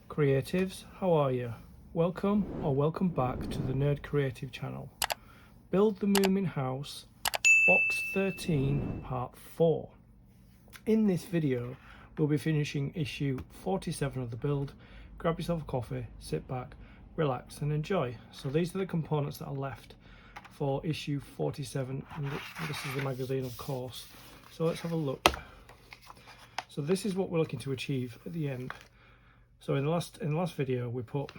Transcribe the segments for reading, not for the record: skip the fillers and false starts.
Creatives, how are you? Welcome or welcome back to the Nerd Creative channel. Build the Moomin house, box 13, part 4. In this video, we'll be finishing issue 47 of the build. Grab yourself a coffee, sit back, relax and enjoy. So these are the components that are left for issue 47, and this is the magazine, of course. So let's have a look. So this is what we're looking to achieve at the end. So in the last video we put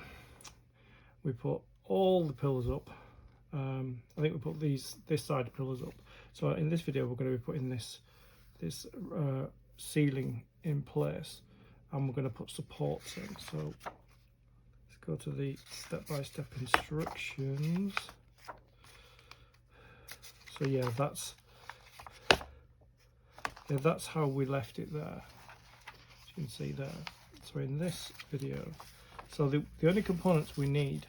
all the pillars up. I think we put this side pillars up. So in this video we're going to be putting this ceiling in place, and we're going to put supports in. So let's go to the step-by-step instructions. So yeah, that's how we left it there, as you can see there. So in this video, so the only components we need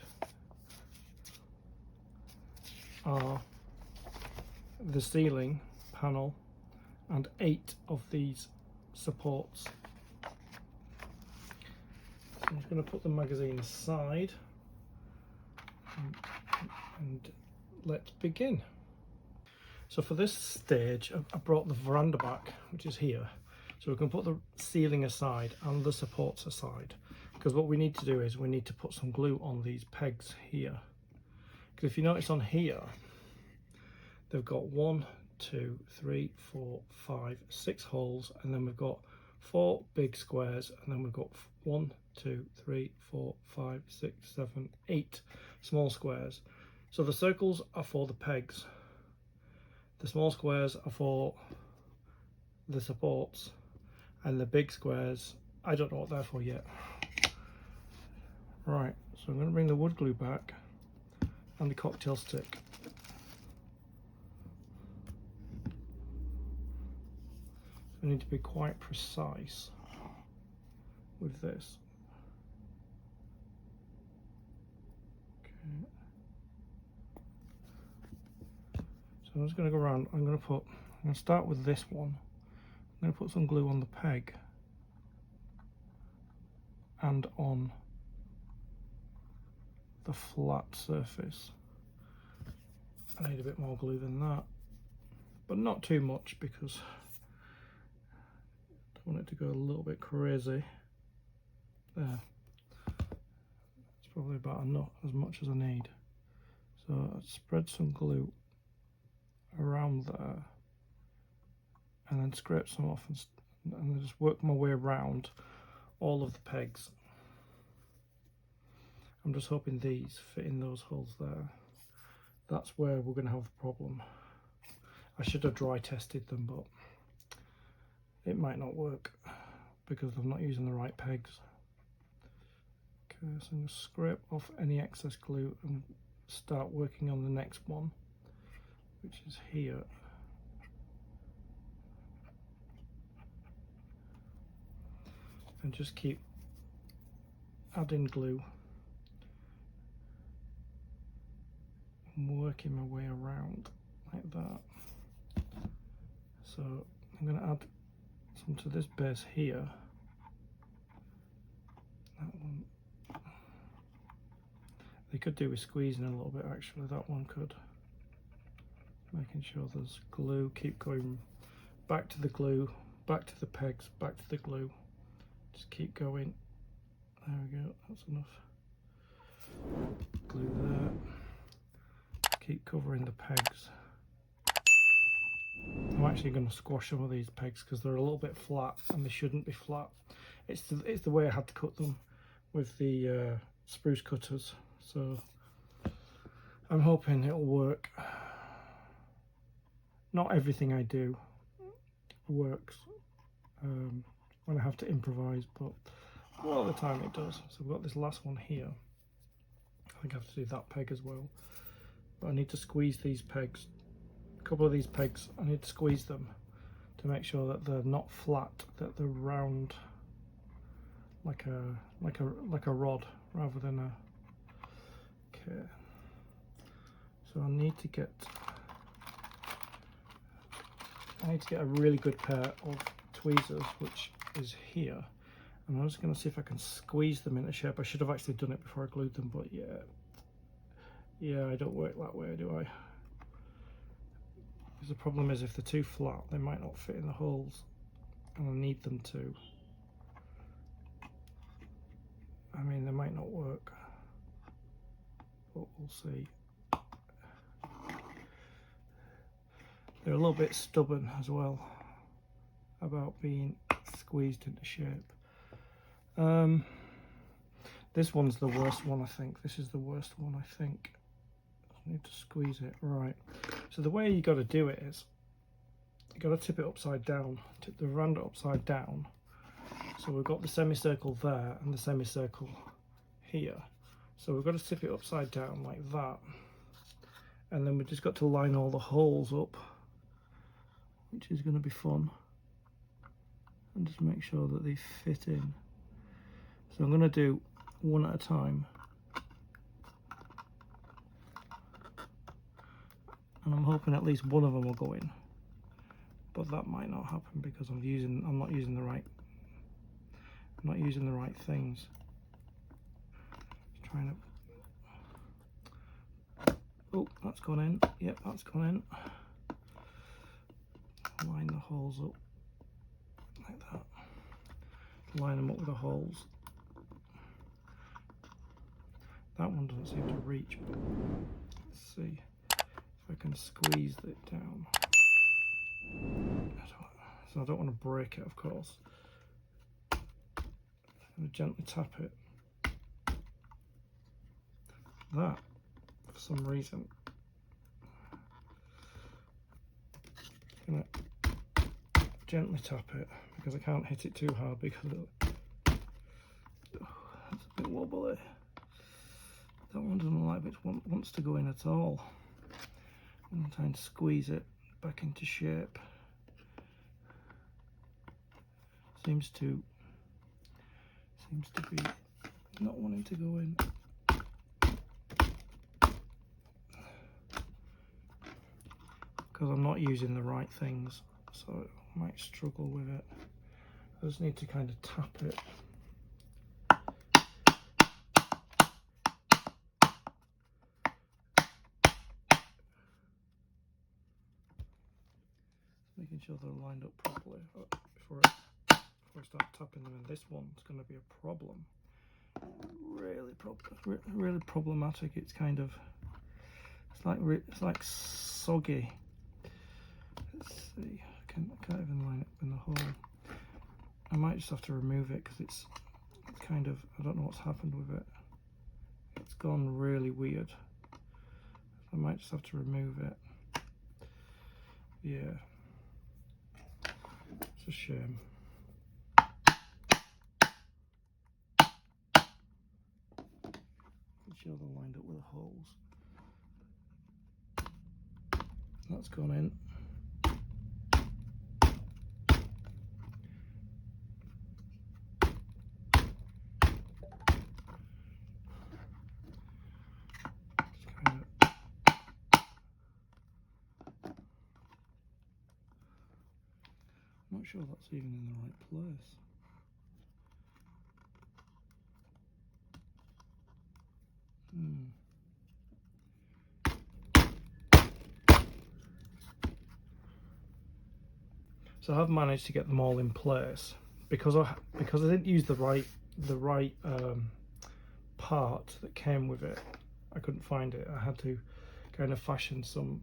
are the ceiling panel and 8 of these supports. So I'm just going to put the magazine aside and let's begin. So for this stage, I brought the veranda back, which is here. So we can put the ceiling aside and the supports aside, because what we need to do is we need to put some glue on these pegs here. Because if you notice on here, they've got 1, 2, 3, 4, 5, 6 holes, and then we've got 4 big squares, and then we've got 1, 2, 3, 4, 5, 6, 7, 8 small squares. So the circles are for the pegs. The small squares are for the supports, and the big squares, I don't know what they're for yet. Right, so I'm going to bring the wood glue back and the cocktail stick. I need to be quite precise with this. Okay. So I'm just going to go around. I'm going to start with this one. I'm going to put some glue on the peg and on the flat surface. I need a bit more glue than that, but not too much, because I don't want it to go a little bit crazy. There. It's probably about enough, as much as I need. So I'll spread some glue around there and then scrape some off and then just work my way around all of the pegs. I'm just hoping these fit in those holes there. That's where we're going to have the problem. I should have dry tested them, but it might not work because I'm not using the right pegs. Okay, so I'm going to scrape off any excess glue and start working on the next one, which is here. And just keep adding glue and working my way around like that. So I'm going to add some to this base here. That one, they could do with squeezing a little bit, actually. That one could. Making sure there's glue, keep going back to the glue, back to the pegs, back to the glue. Just keep going. There we go, that's enough. Glue there. Keep covering the pegs. I'm actually going to squash some of these pegs because they're a little bit flat and they shouldn't be flat. It's the way I had to cut them with the spruce cutters. So I'm hoping it'll work. Not everything I do works when I have to improvise, but a lot of the time it does. So I've got this last one here. I think I have to do that peg as well. But I need to squeeze these pegs. A couple of these pegs, I need to squeeze them to make sure that they're not flat, that they're round, like a rod rather than a. Okay. So I need to get a really good pair of tweezers, which is here, And I'm just going to see if I can squeeze them into shape. I should have actually done it before I glued them, but yeah, I don't work that way, do I? Because the problem is if they're too flat, they might not fit in the holes, and I need them to. I mean, they might not work, but we'll see. They're a little bit stubborn as well about being squeezed into shape. This one's the worst one, I think. This is the worst one, I think. I need to squeeze it. Right. So the way you got to do it is, you got to tip it upside down, tip the veranda upside down. So we've got the semicircle there and the semicircle here. So we've got to tip it upside down like that. And then we've just got to line all the holes up, which is going to be fun. And just make sure that they fit in. So I'm going to do one at a time. And I'm hoping at least one of them will go in. But that might not happen because I'm not using the right things. Just trying to. Oh, that's gone in. Yep, that's gone in. Line the holes up like that. Line them up with the holes. That one doesn't seem to reach, but let's see if I can squeeze it down. So I don't want to break it, of course. I'm going to gently tap it. That, for some reason, I'm going to gently tap it because I can't hit it too hard because it's a bit wobbly. That one doesn't like it, wants to go in at all. I'm trying to squeeze it back into shape. Seems to be not wanting to go in. Because I'm not using the right things, so I might struggle with it. I just need to kind of tap it. Making sure they're lined up properly before I start tapping them. And this one's going to be a problem. Really problematic. It's kind of, it's like soggy. Let's see. I can't even line it in the hole. I might just have to remove it because it's kind of, I don't know what's happened with it. It's gone really weird. I might just have to remove it. Yeah. It's a shame. Make sure they're lined up with the holes. That's gone in. I'm not sure that's even in the right place. So I've managed to get them all in place because I didn't use the right part that came with it. I couldn't find it. I had to kind of fashion some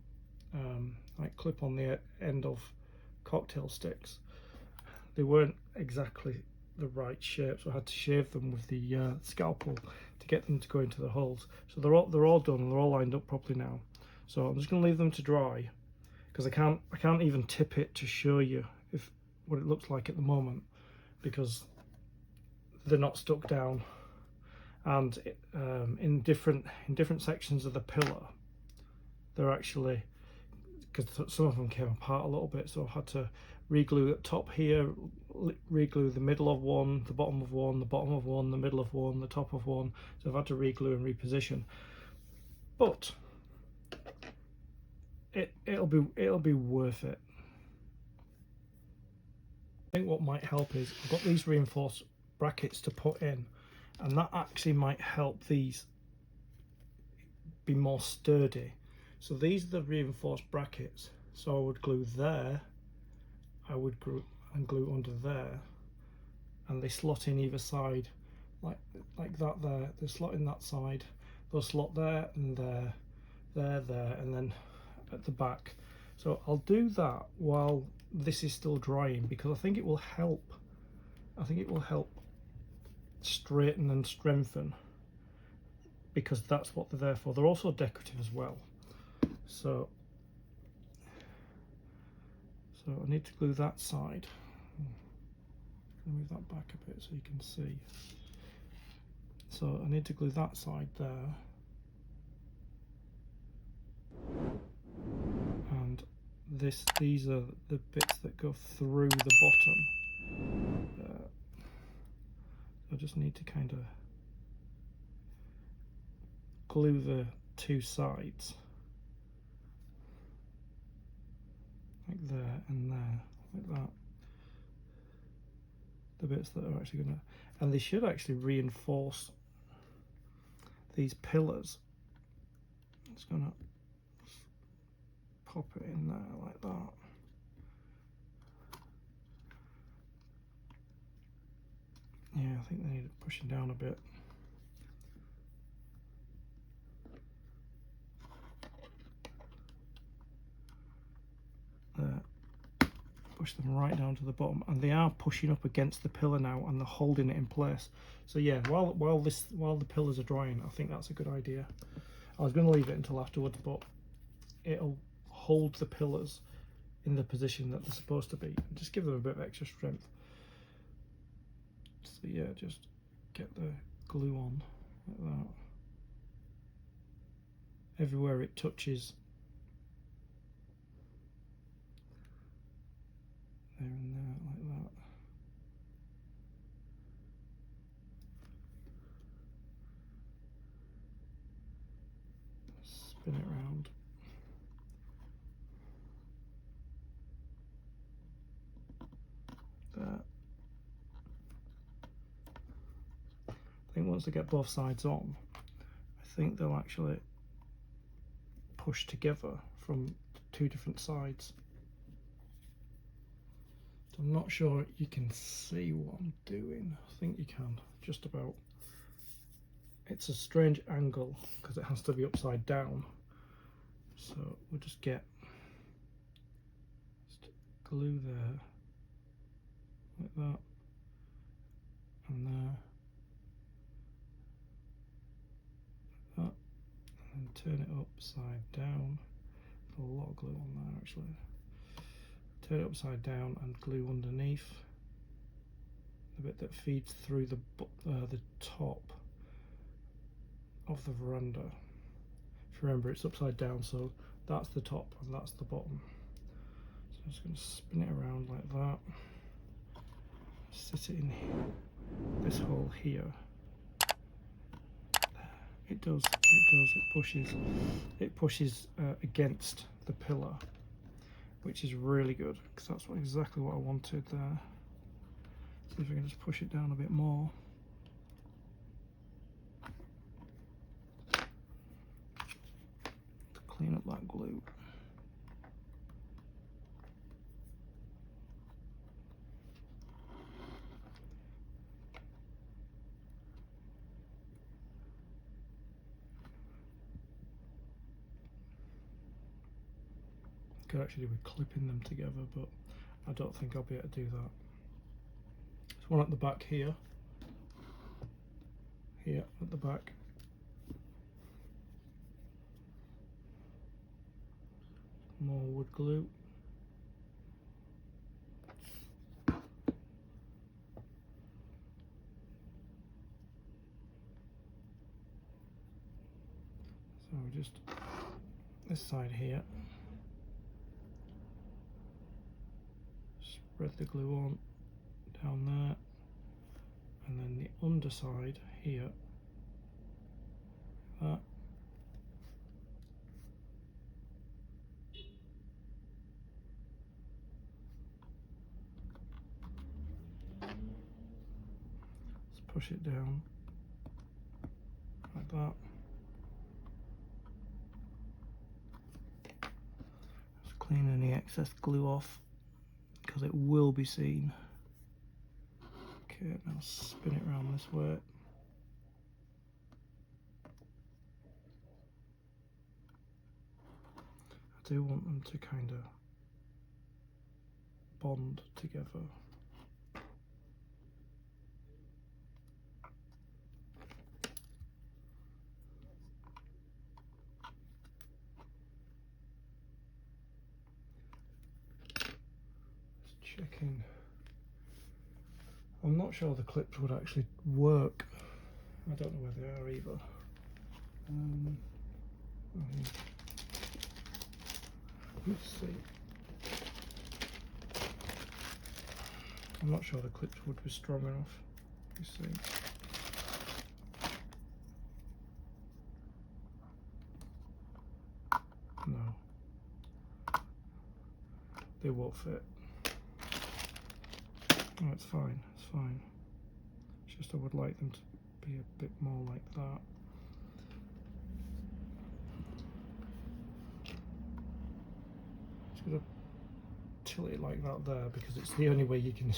like clip on the end of cocktail sticks. They weren't exactly the right shape, so I had to shave them with the scalpel to get them to go into the holes. So they're all done and they're all lined up properly now. So I'm just going to leave them to dry because I can't even tip it to show you what it looks like at the moment because they're not stuck down, and in different sections of the pillar they're actually, because some of them came apart a little bit, so I had to reglue at top here, reglue the middle of one, the bottom of one, the bottom of one, the middle of one, the top of one. So I've had to reglue and reposition, but it'll be worth it. I think what might help is I've got these reinforced brackets to put in, and that actually might help these be more sturdy. So these are the reinforced brackets, so I would glue there, I would glue under there, and they slot in either side like that there. They slot in that side, they'll slot there and there, there, and then at the back. So I'll do that while this is still drying, because I think it will help. I think it will help straighten and strengthen, because that's what they're there for. They're also decorative as well. So I need to glue that side. Move that back a bit so you can see. So I need to glue that side there, and these are the bits that go through the bottom. I just need to kind of glue the two sides, like there and there, like that. The bits that are actually going to, and they should actually reinforce these pillars. It's going to pop it in there like that. Yeah, I think they need it pushing down a bit. There. Push them right down to the bottom, and they are pushing up against the pillar now, and they're holding it in place. So yeah, while the pillars are drying, I think that's a good idea. I was going to leave it until afterwards, but it'll hold the pillars in the position that they're supposed to be, and just give them a bit of extra strength. So yeah, just get the glue on like that. Everywhere it touches, there and there, like that. Spin it around. There. I think once they get both sides on, I think they'll actually push together from two different sides. So I'm not sure you can see what I'm doing. I think you can, just about. It's a strange angle because it has to be upside down. So we'll just get glue there, like that, and there, like that, and then turn it upside down. A lot of glue on there actually. Turn it upside down and glue underneath the bit that feeds through the top of the veranda. If you remember, it's upside down, so that's the top and that's the bottom. So I'm just going to spin it around like that. Sit it in here, this hole here. It pushes against the pillar, which is really good, because that's exactly what I wanted there. See if I can just push it down a bit more. To clean up that glue. Could actually be clipping them together, but I don't think I'll be able to do that. There's one at the back here, at the back. More wood glue. So just this side here. Spread the glue on down there, and then the underside here, that. push it down like that. Just clean any excess glue off because it will be seen. Okay, now spin it around this way. I do want them to kind of bond together. Just checking. I'm not sure the clips would actually work. I don't know where they are either. Let's see. I'm not sure the clips would be strong enough. You see. No. They won't fit. Oh, it's fine, it's fine. It's just I would like them to be a bit more like that. Just gonna tilt it like that there because it's the only way you can,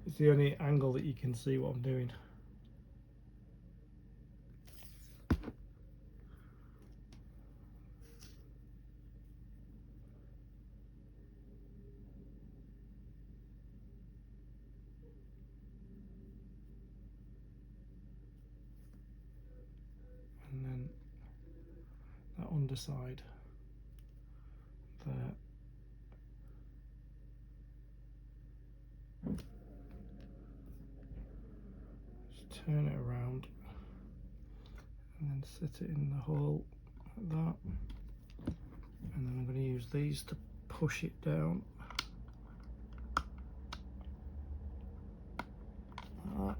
it's the only angle that you can see what I'm doing. And then that underside there. Just turn it around and then sit it in the hole like that. And then I'm going to use these to push it down. Like that.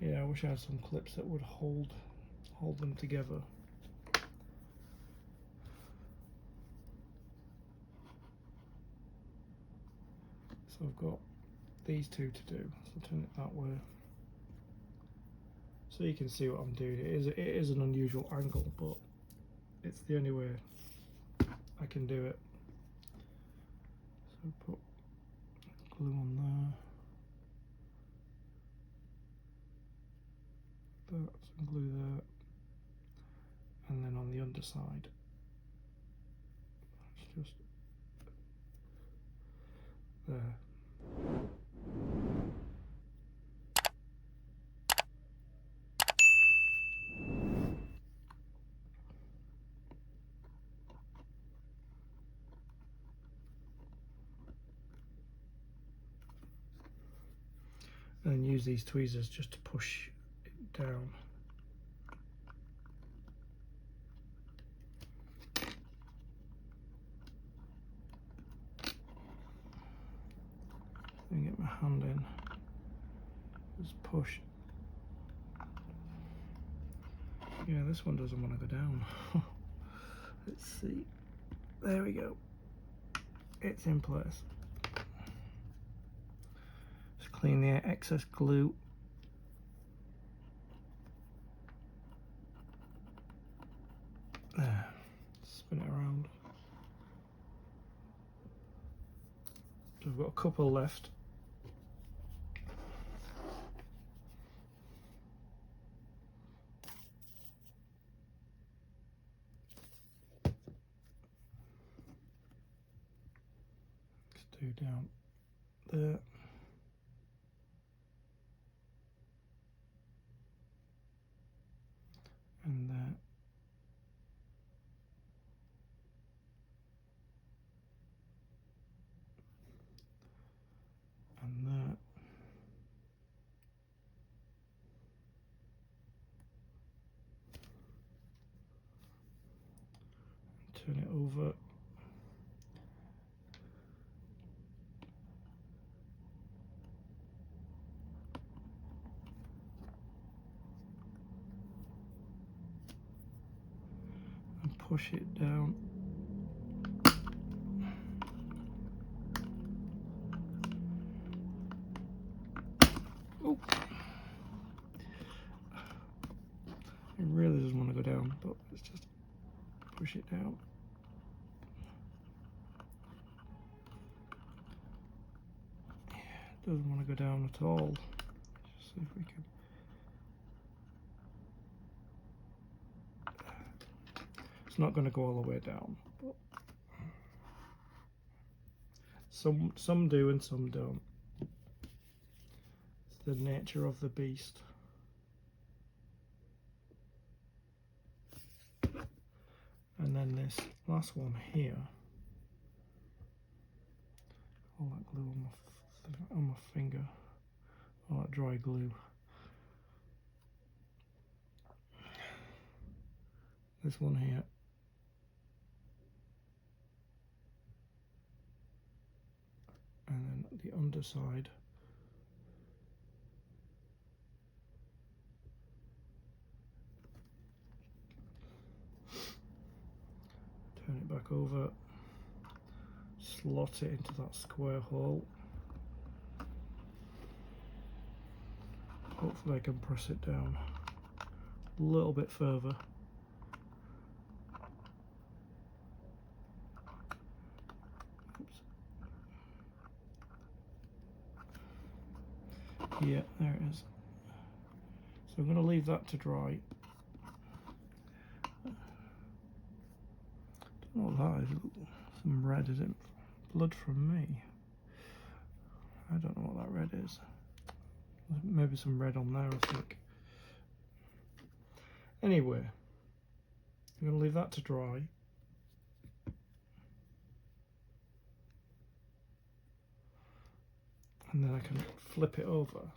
Yeah, I wish I had some clips that would hold them together. So I've got these two to do. So turn it that way, so you can see what I'm doing. It is an unusual angle, but it's the only way I can do it. So put glue on there. Some glue there, and then on the underside, it's just there. And then use these tweezers just to push it down. And get my hand in, just push. Yeah, this one doesn't want to go down. Let's see. There we go. It's in place. Just clean the excess glue. There. Spin it around. So we've got a couple left. Let's do down there. And there. And there. Turn it over. And push it down. Let's just push it down. Yeah, it doesn't want to go down at all. Let's see if we can. It's not going to go all the way down, but some do and some don't. It's the nature of the beast. And then this last one here, all that glue on my finger, all that dry glue. This one here. And then the underside. Turn it back over, slot it into that square hole. Hopefully I can press it down a little bit further. Oops. Yeah, there it is. So I'm going to leave that to dry. What that is, some red, is it blood from me? I don't know what that red is. Maybe some red on there, I think. Anyway, I'm going to leave that to dry. And then I can flip it over.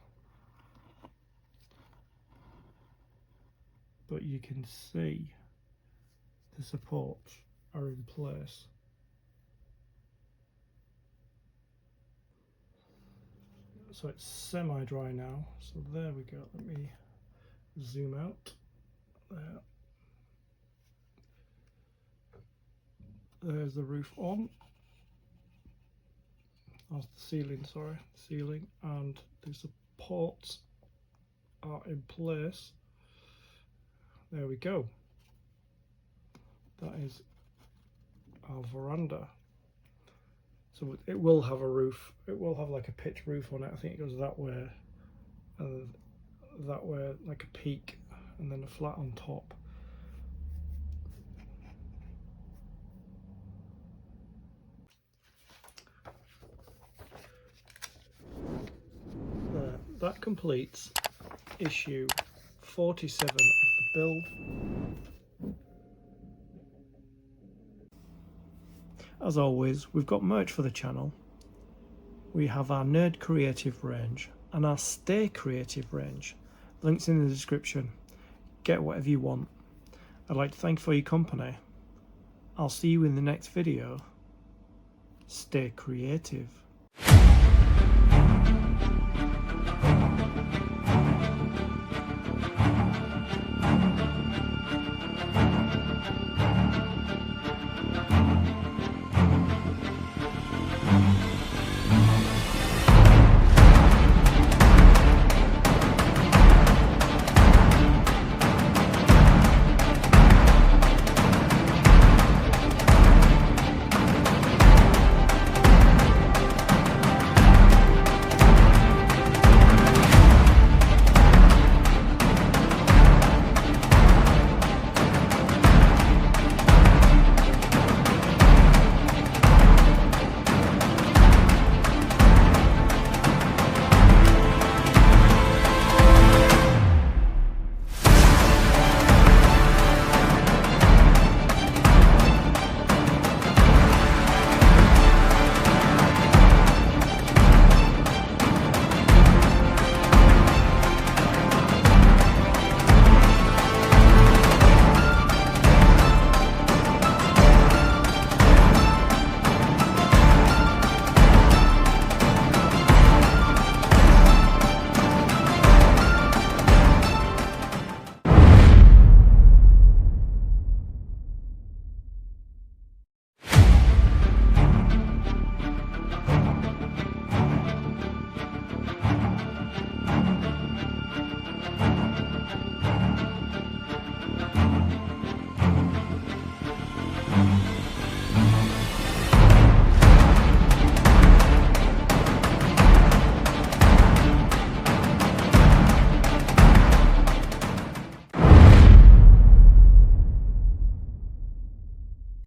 But you can see the supports are in place. So it's semi-dry now, so there we go. Let me zoom out. There. There's the roof on. That's the ceiling, sorry, ceiling, and the supports are in place. There we go. That is our veranda. So it will have a roof. It will have like a pitch roof on it. I think it goes that way, and that way like a peak, and then a flat on top. There, that completes issue 47 of the build. As always, we've got merch for the channel. We have our Nerd Creative range and our Stay Creative range. Links in the description. Get whatever you want. I'd like to thank you for your company. I'll see you in the next video. Stay creative.